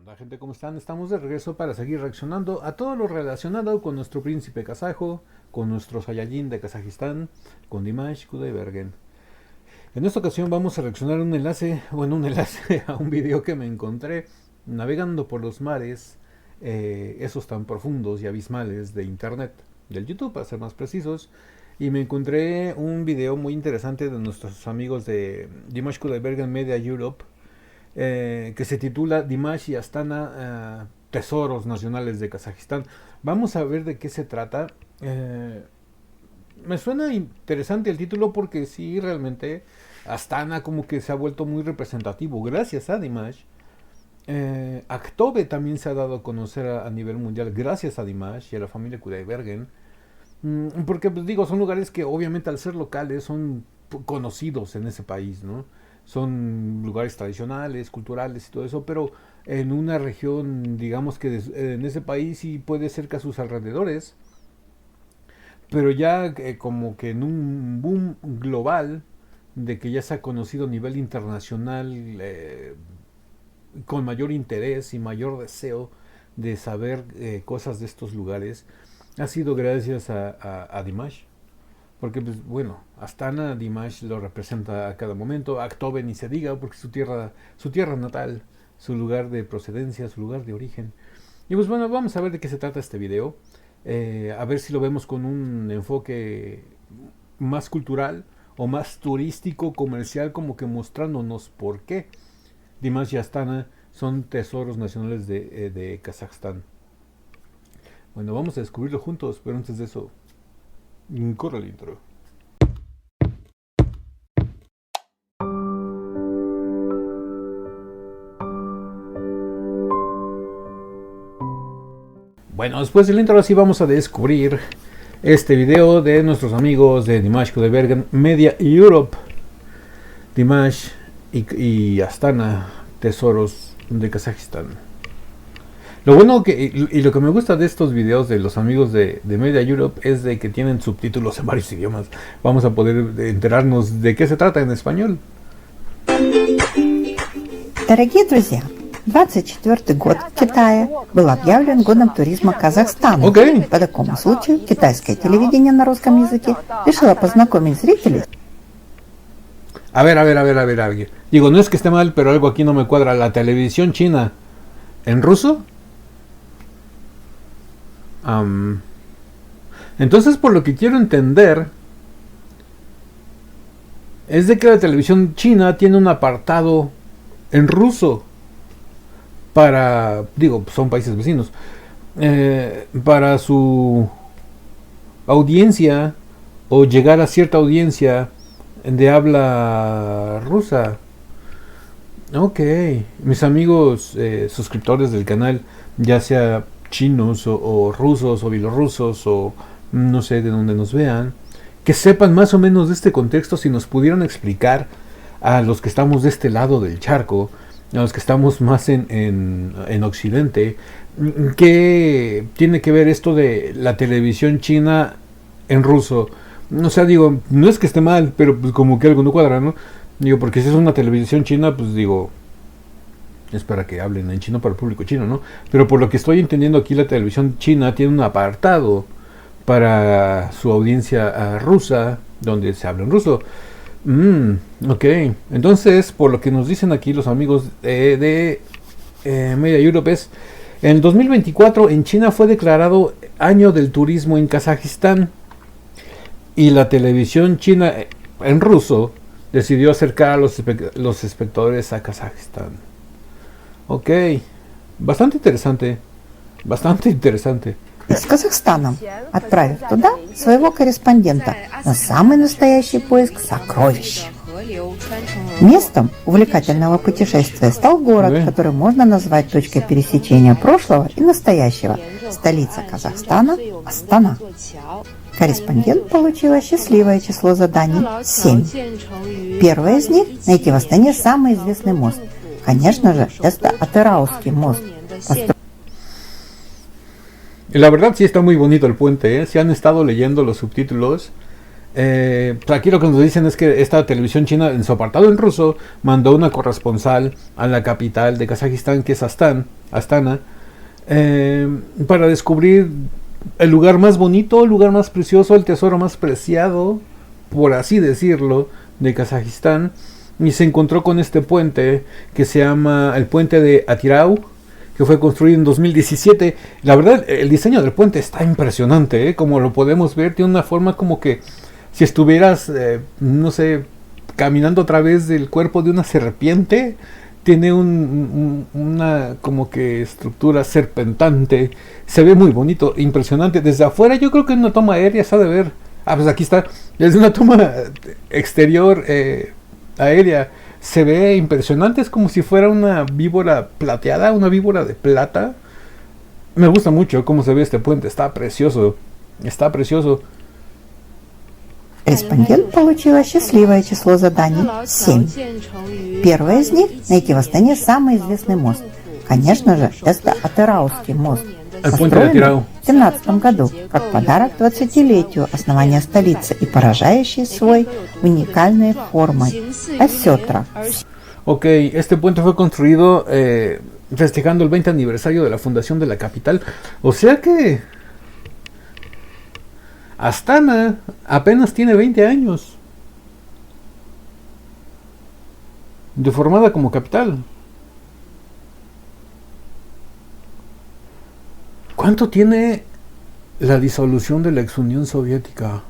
Hola gente, ¿cómo están? Estamos de regreso para seguir reaccionando a todo lo relacionado con nuestro príncipe kazajo, con nuestro Saiyajin de Kazajistán, con Dimash Kudaibergen. En esta ocasión vamos a reaccionar a un enlace a un video que me encontré navegando por los mares, esos tan profundos y abismales de internet, del YouTube para ser más precisos, y me encontré un video muy interesante de nuestros amigos de Dimash Kudaibergen Media Europe, que se titula Dimash y Astana, Tesoros Nacionales de Kazajistán. Vamos a ver de qué se trata. Me suena interesante el título porque sí, realmente Astana como que se ha vuelto muy representativo gracias a Dimash. Aktobe también se ha dado a conocer a nivel mundial gracias a Dimash y a la familia Kudaibergen. Porque pues digo, son lugares que obviamente al ser locales son conocidos en ese país, ¿no? Son lugares tradicionales, culturales y todo eso, pero en una región, digamos que en ese país sí puede ser que a sus alrededores, pero ya como que en un boom global de que ya se ha conocido a nivel internacional, con mayor interés y mayor deseo de saber cosas de estos lugares, ha sido gracias a Dimash. Porque, pues, bueno, Astana, Dimash lo representa a cada momento. Aktobe ni se diga, porque es su tierra natal, su lugar de procedencia, su lugar de origen. Y pues bueno, vamos a ver de qué se trata este video. A ver si lo vemos con un enfoque más cultural o más turístico, comercial, como que mostrándonos por qué Dimash y Astana son tesoros nacionales de Kazajstán. Bueno, vamos a descubrirlo juntos, pero antes de eso, corre el intro. Bueno, después del intro así vamos a descubrir este video de nuestros amigos de Dimash Kudaibergen Media Europe. Dimash y Astana, tesoros de Kazajistán. Lo bueno y lo que me gusta de estos videos de los amigos de Media Europe es de que tienen subtítulos en varios idiomas. Vamos a poder enterarnos de qué se trata en español. Дорогие друзья, 24 год Китая был объявлен годом туризма Казахстана. Okay. По такому случаю китайское телевидение на русском языке решило познакомить зрителей. A ver. Digo, no es que esté mal, pero algo aquí no me cuadra. ¿La televisión china en ruso? Entonces, por lo que quiero entender, es de que la televisión china tiene un apartado en ruso para, digo, son países vecinos, para su audiencia o llegar a cierta audiencia de habla rusa. Ok, mis amigos suscriptores del canal, ya sea chinos o rusos o bielorrusos o no sé de dónde nos vean, que sepan más o menos de este contexto, si nos pudieran explicar a los que estamos de este lado del charco, a los que estamos más en Occidente, qué tiene que ver esto de la televisión china en ruso. O sea, digo, no es que esté mal, pero pues como que algo no cuadra, ¿no? Digo, porque si es una televisión china, pues digo, es para que hablen en chino para el público chino, ¿no? Pero por lo que estoy entendiendo aquí, la televisión china tiene un apartado para su audiencia rusa, donde se habla en ruso. Ok, entonces, por lo que nos dicen aquí los amigos de Media Europe, en el 2024 en China fue declarado Año del Turismo en Kazajistán, y la televisión china en ruso decidió acercar a los espectadores a Kazajistán. Ok, bastante interesante. С Казахстаном, отправив туда своего корреспондента на самый настоящий поиск сокровищ. Местом увлекательного путешествия стал город, который можно назвать точкой пересечения прошлого и настоящего. Столица Казахстана – Астана. Корреспондент получила счастливое число заданий – 7. Первое из них – найти в Астане самый известный мост. Конечно же, это Атыраускый мост. La verdad sí está muy bonito el puente, ¿eh? Si han estado leyendo los subtítulos, aquí lo que nos dicen es que esta televisión china en su apartado en ruso mandó una corresponsal a la capital de Kazajistán, que es Astán, Astana, para descubrir el lugar más bonito, el lugar más precioso, el tesoro más preciado, por así decirlo, de Kazajistán. Y se encontró con este puente que se llama el puente de Atirau, que fue construido en 2017. La verdad, el diseño del puente está impresionante, ¿eh? Como lo podemos ver, tiene una forma como que si estuvieras, no sé, caminando a través del cuerpo de una serpiente. Tiene una como que estructura serpentante. Se ve muy bonito, impresionante. Desde afuera yo creo que en una toma aérea se ha de ver. Ah, pues aquí está. Es una toma exterior aérea. Se ve impresionante. Es como si fuera una víbora plateada, una víbora de plata. Me gusta mucho cómo se ve este puente. Está precioso. Está precioso. Респондент получила счастливое число заданий – 7. Первое из них – найти в Астане самый известный мост. Конечно же, это Атырауский мост, построенный в 17 году как подарок 20-летию основания столицы и поражающий свой уникальной формой – осетра. Ok, este puente fue construido festejando el 20 aniversario de la fundación de la capital. O sea que Astana apenas tiene 20 años de formada como capital. ¿Cuánto tiene la disolución de la ex Unión Soviética?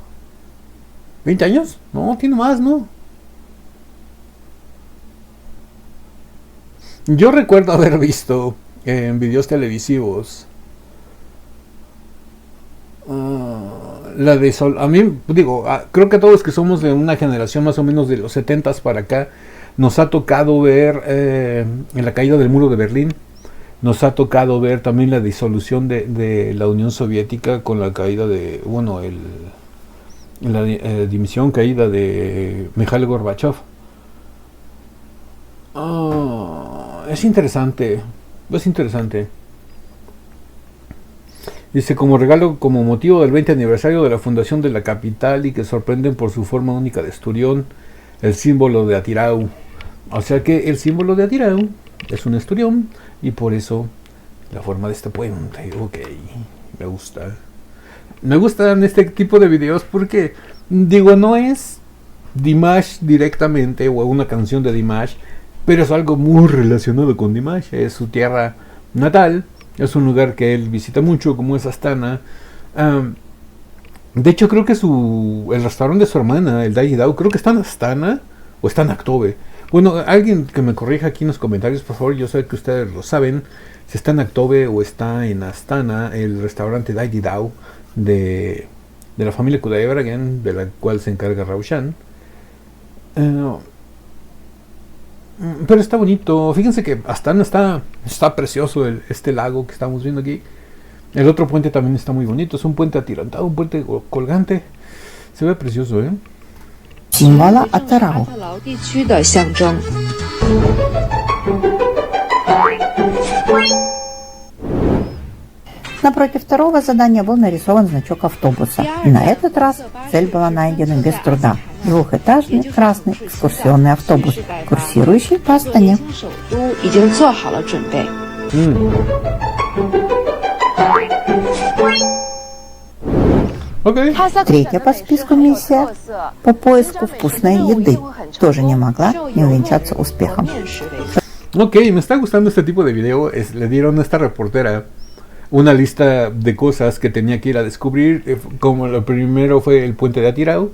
¿20 años? No, tiene más, ¿no? Yo recuerdo haber visto en videos televisivos a mí, digo, creo que a todos que somos de una generación más o menos de los 70s para acá, nos ha tocado ver en la caída del muro de Berlín, nos ha tocado ver también la disolución de la Unión Soviética con la caída de, bueno, la dimisión, caída de Mikhail Gorbachev. Es interesante, es interesante. Dice, como regalo, como motivo del 20 aniversario de la fundación de la capital y que sorprenden por su forma única de esturión, el símbolo de Atirau. O sea que el símbolo de Atirau es un esturión y por eso la forma de este puente. Ok, me gusta. Me gustan este tipo de videos porque, digo, no es Dimash directamente o una canción de Dimash, pero es algo muy relacionado con Dimash. Es su tierra natal. Es un lugar que él visita mucho, como es Astana. De hecho, creo que el restaurante de su hermana, el Dai Dao, creo que está en Astana o está en Aktobe. Bueno, alguien que me corrija aquí en los comentarios, por favor. Yo sé que ustedes lo saben. Si está en Aktobe o está en Astana, el restaurante Dai Dao de la familia Kudayevergen, de la cual se encarga Raushan. Pero está bonito. Fíjense que Astana está precioso este lago que estamos viendo aquí. El otro puente también está muy bonito. Es un puente atirantado, un puente colgante. Se ve precioso, ¿eh? Símbolo Атырау. Напротив второго задания был нарисован значок автобуса. И на этот раз цель была найдена без труда. Двухэтажный красный экскурсионный автобус, курсирующий по Астане. Третья по списку миссия по поиску вкусной еды тоже не могла не увенчаться успехом. Ok, me está gustando este tipo de video. Le dieron a esta reportera una lista de cosas que tenía que ir a descubrir, como lo primero fue el puente de Atirau,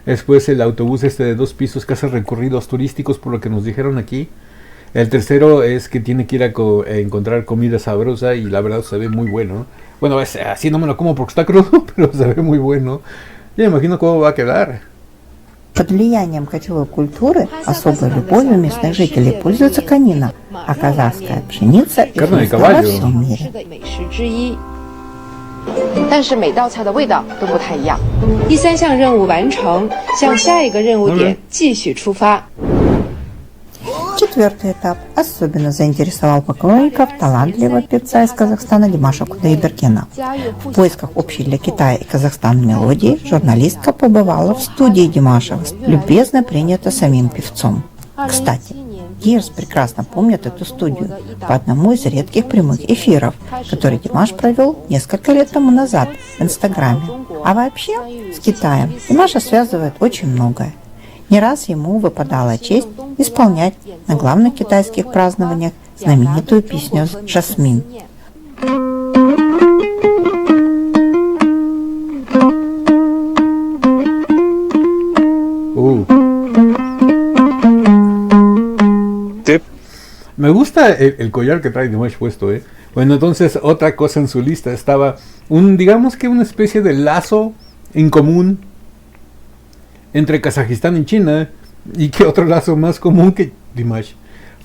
después el autobús de 2 pisos que hace recorridos turísticos por lo que nos dijeron aquí. El tercero es que tiene que ir a encontrar comida sabrosa y la verdad se ve muy bueno. Bueno, así no me lo como porque está crudo, pero se ve muy bueno. Ya me imagino cómo va a quedar. Под влиянием кочевой культуры особой любовью местных жителей пользуется конина, а казахская пшеница известна во всем мире. 但是每道菜的味道都不太一样。第3项任务完成，向下一个任务点继续出发。 Четвертый этап особенно заинтересовал поклонников талантливого певца из Казахстана Димаша Кудайбергена. В поисках общей для Китая и Казахстана мелодии журналистка побывала в студии Димаша, любезно принята самим певцом. Кстати, Гирс прекрасно помнит эту студию по одному из редких прямых эфиров, который Димаш провел несколько лет тому назад в Инстаграме. А вообще, с Китаем Димаша связывает очень многое. Не раз ему выпадала честь исполнять на главных китайских празднованиях знаменитую песню «Жасмин». Me gusta el collar que trae Dimash puesto, ¿eh? Bueno, entonces otra cosa en su lista estaba digamos que una especie de lazo en común entre Kazajistán y China, y que otro lazo más común que Dimash.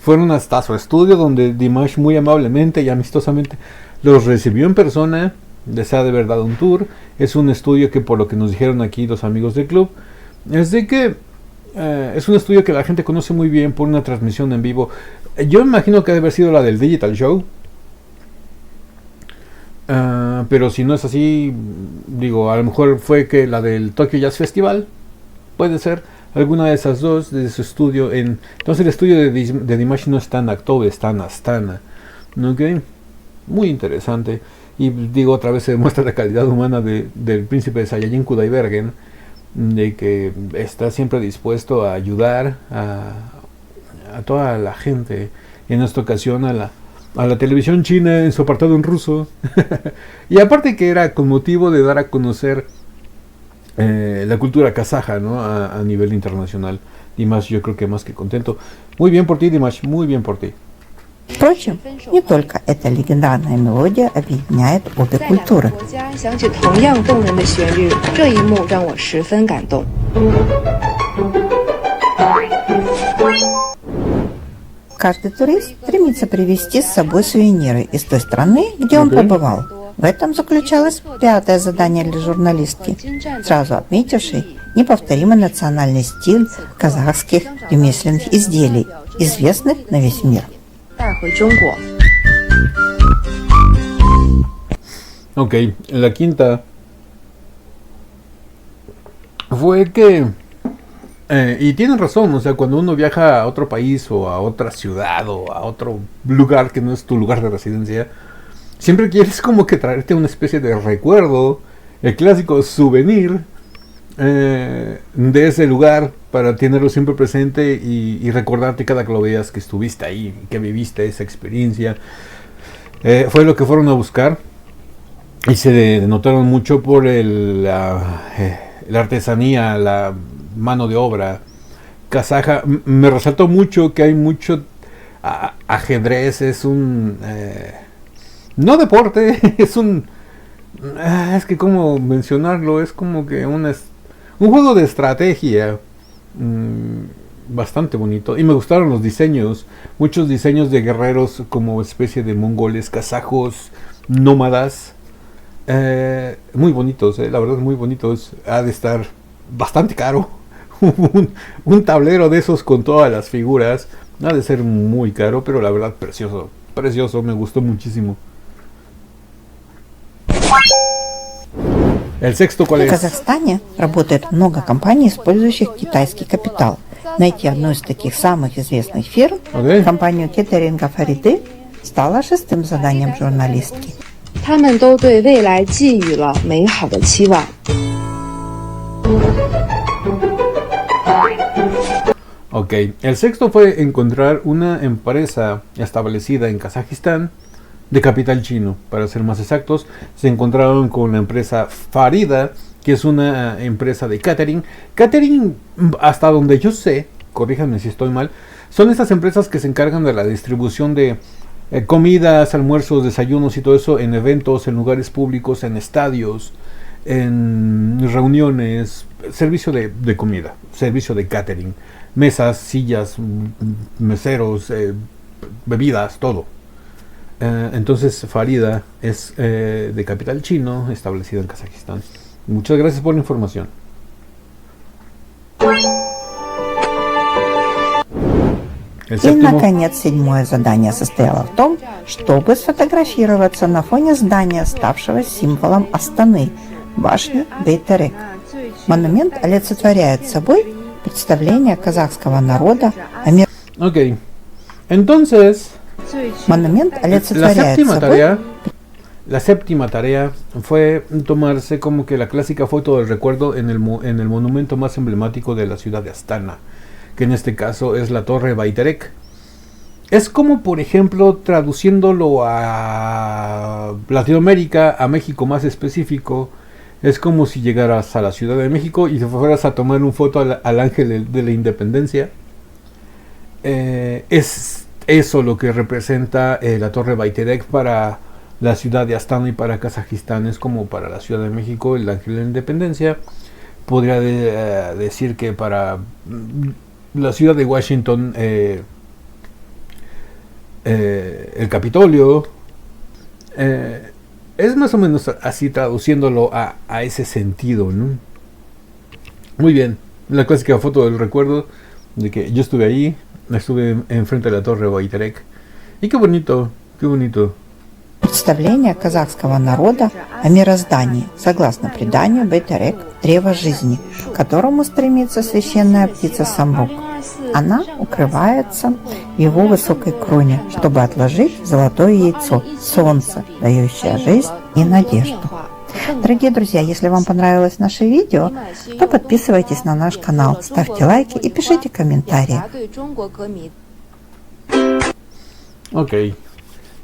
Fueron hasta su estudio donde Dimash muy amablemente y amistosamente los recibió en persona, les ha de verdad un tour. Es un estudio que, por lo que nos dijeron aquí los amigos del club, es de que es un estudio que la gente conoce muy bien por una transmisión en vivo. Yo imagino que debe haber sido la del Digital Show, pero si no es así, digo, a lo mejor fue que la del Tokyo Jazz Festival, puede ser alguna de esas dos, de su estudio. Entonces el estudio de Dimash no está en Aktobe, está en Astana. ¿Okay? Muy interesante. Y digo, otra vez se demuestra la calidad humana del príncipe de Saiyajin Kudaibergen, de que está siempre dispuesto a ayudar a toda la gente, y en esta ocasión a la televisión china en su apartado en ruso. Y aparte que era con motivo de dar a conocer la cultura kazaja, ¿no? a nivel internacional. Dimash, yo creo que más que contento. Muy bien por ti, Dimash, muy bien por ti. Впрочем, не только эта легендарная мелодия объединяет обе культуры. Каждый турист стремится привезти с собой сувениры из той страны, где он побывал. В этом заключалось пятое задание для журналистки, сразу отметившей неповторимый национальный стиль казахских ремесленных изделий, известных на весь mир. Ok, la quinta fue que, y tienen razón, o sea, cuando uno viaja a otro país o a otra ciudad o a otro lugar que no es tu lugar de residencia, siempre quieres como que traerte una especie de recuerdo, el clásico souvenir de ese lugar, para tenerlo siempre presente y recordarte cada que lo veas que estuviste ahí, que viviste esa experiencia. Fue lo que fueron a buscar, y se denotaron mucho por la artesanía, la mano de obra kazaja. Me resaltó mucho que hay mucho ajedrez, es un no deporte, es es que cómo mencionarlo, es como que un juego de estrategia bastante bonito, y me gustaron los diseños, muchos diseños de guerreros como especie de mongoles, kazajos, nómadas, muy bonitos, la verdad muy bonitos. Ha de estar bastante caro un tablero de esos con todas las figuras, ha de ser muy caro, pero la verdad precioso, precioso, me gustó muchísimo. El sexto, ¿cuál es? В Казахстане работает много компаний, использующих китайский капитал. Найти одну из таких самых известных фирм, компанию кеттеринга Фариды, стало шестым заданием журналистки. Ok, el sexto fue encontrar una empresa establecida en Kazajistán, de capital chino, para ser más exactos. Se encontraron con la empresa Farida, que es una empresa de catering. Catering, hasta donde yo sé, corríjanme si estoy mal, son estas empresas que se encargan de la distribución de comidas, almuerzos, desayunos y todo eso en eventos, en lugares públicos, en estadios, en reuniones, servicio de comida, servicio de catering, mesas, sillas, meseros, bebidas, todo. Entonces Farida es de capital chino, establecida en Kazajistán. Muchas gracias por la información. И, наконец, седьмое задание состояло в том, чтобы сфотографироваться на фоне здания, ставшего символом Астаны, башни Бейтерек. Монумент олицетворяет собой представление казахского народа о мире. Ok, Entonces, Монумент la олицетворяет séptima собой tarea, la séptima tarea fue tomarse como que la clásica foto del recuerdo en el monumento más emblemático de la ciudad de Astana, que en este caso es la Torre Bayterek. Es como, por ejemplo, traduciéndolo a Latinoamérica, a México más específico, es como si llegaras a la Ciudad de México y te fueras a tomar una foto al Ángel de la Independencia. Es eso lo que representa la Torre Bayterek para la ciudad de Astana y para Kazajistán. Es como para la Ciudad de México el Ángel de la Independencia. Podría decir que para la ciudad de Washington el Capitolio. Es más o menos así traduciéndolo a ese sentido, ¿no? Muy bien, la clásica foto del recuerdo de que yo estuve ahí, estuve enfrente de la Torre Bayterek. Y qué bonito, qué bonito. представление казахского народа о мироздании, согласно преданию Байтерек, древо жизни, к которому стремится священная птица Самрук. Она укрывается в его высокой кроне, чтобы отложить золотое яйцо, солнце, дающее жизнь и надежду. Дорогие друзья, если вам понравилось наше видео, то подписывайтесь на наш канал, ставьте лайки и пишите комментарии. Ok,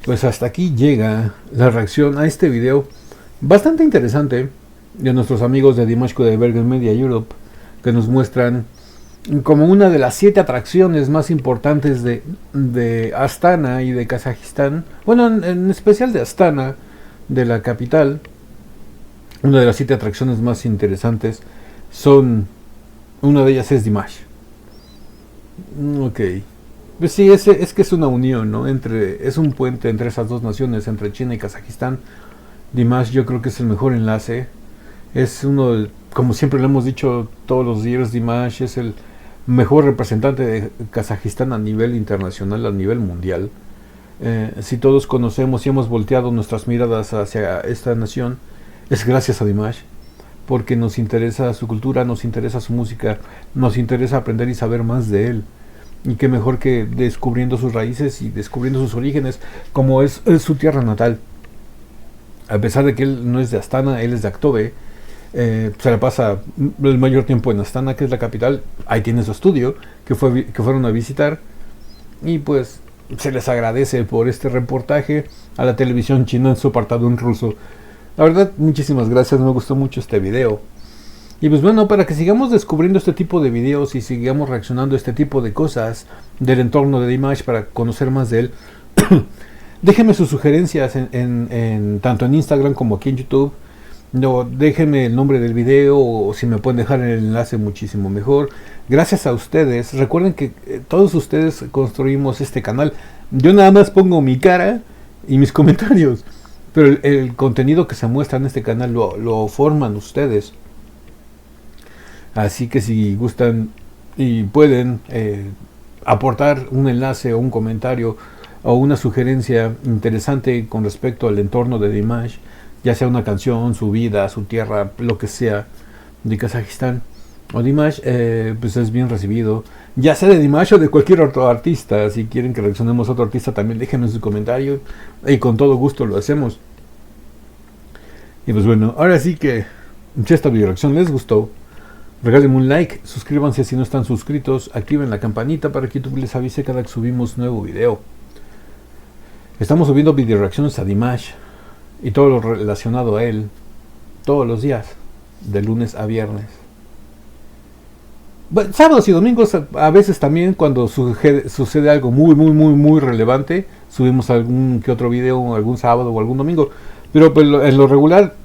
pues hasta aquí llega la reacción a este video bastante interesante de nuestros amigos de Dimash Kudaibergen Media Europe, que nos muestran como una de las 7 atracciones más importantes de Astana y de Kazajistán. Bueno, en especial de Astana, de la capital. Una de las 7 atracciones más interesantes son... Una de ellas es Dimash. Ok. Pues sí, es que es una unión, ¿no? Es un puente entre esas dos naciones, entre China y Kazajistán. Dimash yo creo que es el mejor enlace. Es uno, como siempre lo hemos dicho todos los días, Dimash es el mejor representante de Kazajistán a nivel internacional, a nivel mundial. Si todos conocemos y hemos volteado nuestras miradas hacia esta nación, es gracias a Dimash, porque nos interesa su cultura, nos interesa su música, nos interesa aprender y saber más de él. Y qué mejor que descubriendo sus raíces y descubriendo sus orígenes, como es su tierra natal. A pesar de que él no es de Astana, él es de Aktobe. Se la pasa el mayor tiempo en Astana, que es la capital. Ahí tiene su estudio, que fueron a visitar. Y pues se les agradece por este reportaje a la televisión china en su apartado en ruso. La verdad, muchísimas gracias, me gustó mucho este video. Y pues bueno, para que sigamos descubriendo este tipo de videos y sigamos reaccionando a este tipo de cosas del entorno de Dimash para conocer más de él, déjenme sus sugerencias tanto en Instagram como aquí en YouTube. No, déjenme el nombre del video, o si me pueden dejar el enlace muchísimo mejor. Gracias a ustedes. Recuerden que todos ustedes construimos este canal. Yo nada más pongo mi cara y mis comentarios, pero el contenido que se muestra en este canal lo forman ustedes. Así que si gustan y pueden aportar un enlace o un comentario o una sugerencia interesante con respecto al entorno de Dimash, ya sea una canción, su vida, su tierra, lo que sea de Kazajistán o Dimash, pues es bien recibido, ya sea de Dimash o de cualquier otro artista. Si quieren que reaccionemos a otro artista, también déjenme su comentario y con todo gusto lo hacemos. Y pues bueno, ahora sí que si esta video reacción les gustó, regálenme un like, suscríbanse si no están suscritos, activen la campanita para que YouTube les avise cada que subimos nuevo video. Estamos subiendo video reacciones a Dimash y todo lo relacionado a él todos los días, de lunes a viernes. Bueno, sábados y domingos a veces también, cuando sucede algo muy relevante, subimos algún que otro video algún sábado o algún domingo. Pero pues, en lo regular,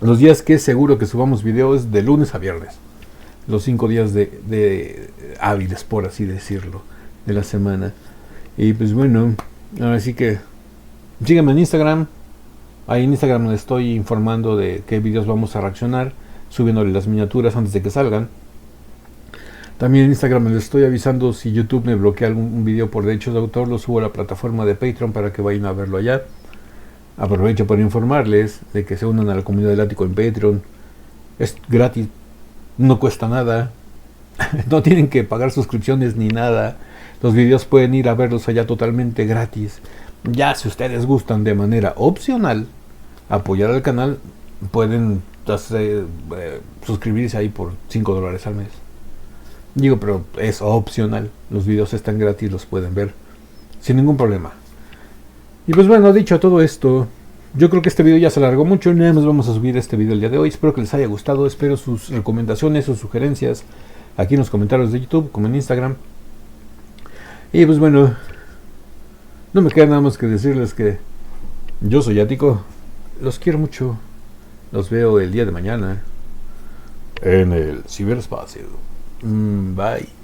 los días que es seguro que subamos videos de lunes a viernes, los 5 días de hábiles, por así decirlo, de la semana. Y pues bueno, ahora sí que síganme en Instagram. Ahí en Instagram les estoy informando de qué videos vamos a reaccionar, subiéndole las miniaturas antes de que salgan. También en Instagram les estoy avisando si YouTube me bloquea algún video por derechos de autor, lo subo a la plataforma de Patreon para que vayan a verlo allá. Aprovecho para informarles de que se unan a la comunidad del ático en Patreon. Es gratis, no cuesta nada. No tienen que pagar suscripciones ni nada. Los videos pueden ir a verlos allá totalmente gratis. Ya si ustedes gustan de manera opcional apoyar al canal, pueden suscribirse ahí por $5 al mes. Digo, pero es opcional. Los videos están gratis, los pueden ver sin ningún problema. Y pues bueno, dicho todo esto, yo creo que este video ya se alargó mucho. Nada más vamos a subir este video el día de hoy. Espero que les haya gustado. Espero sus recomendaciones, sus sugerencias aquí en los comentarios de YouTube, como en Instagram. Y pues bueno, no me queda nada más que decirles que yo soy Ático. Los quiero mucho. Los veo el día de mañana en el ciberespacio. Bye.